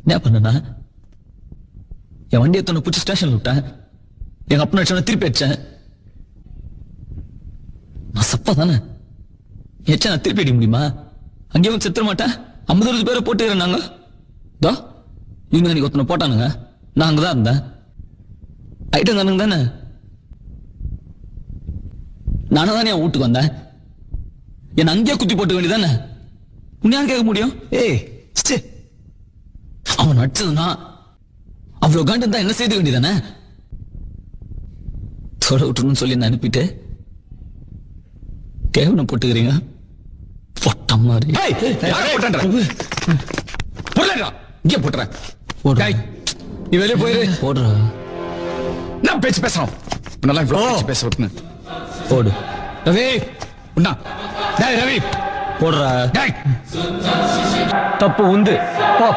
என்ன பண்ணனா என் வண்டியை தன்னை பிடிச்சி ஸ்டேஷன்ல விட்டேன். எங்க அப்பா அடிச்சவன திருப்பி அடிச்சேன். நான் சப்பா தானே ஏச்சா நான் திருப்பி அடிக்க முடியுமா? அங்கேயும் செத்துற மாட்டேன். 50 பேரை போட்டுக்கிறேன். தோ இவங்க அன்னைக்கு ஒருத்தனை போட்டானுங்க. நான் அங்கதான் இருந்தேன். ஐட்டம் தானுங்க தானே. நானும் தானே என் வீட்டுக்கு வந்தேன். என்ன அங்கேயே குத்தி போட்டு வேண்டியதானே. உன்னையான் கேட்க முடியும்? ஏய் அவன் அடிச்சதுனா அவ்வளவு காண்டு தான் என்ன செய்து வேண்டியதானே. தொட விட்டுருன்னு சொல்லி என்ன அனுப்பிட்டு கேவனம் போட்டுக்கிறீங்க. பொட்ட மாதிரி இங்கே போட்டுறேன். நீ வெளியே போயிரு. போடுற நான் பேச்சு பேசுறோம். நல்லா பேச விட்டுன்னு போடு. ரவி உண்ணா ரவி போடுற. தப்பு உந்து போ.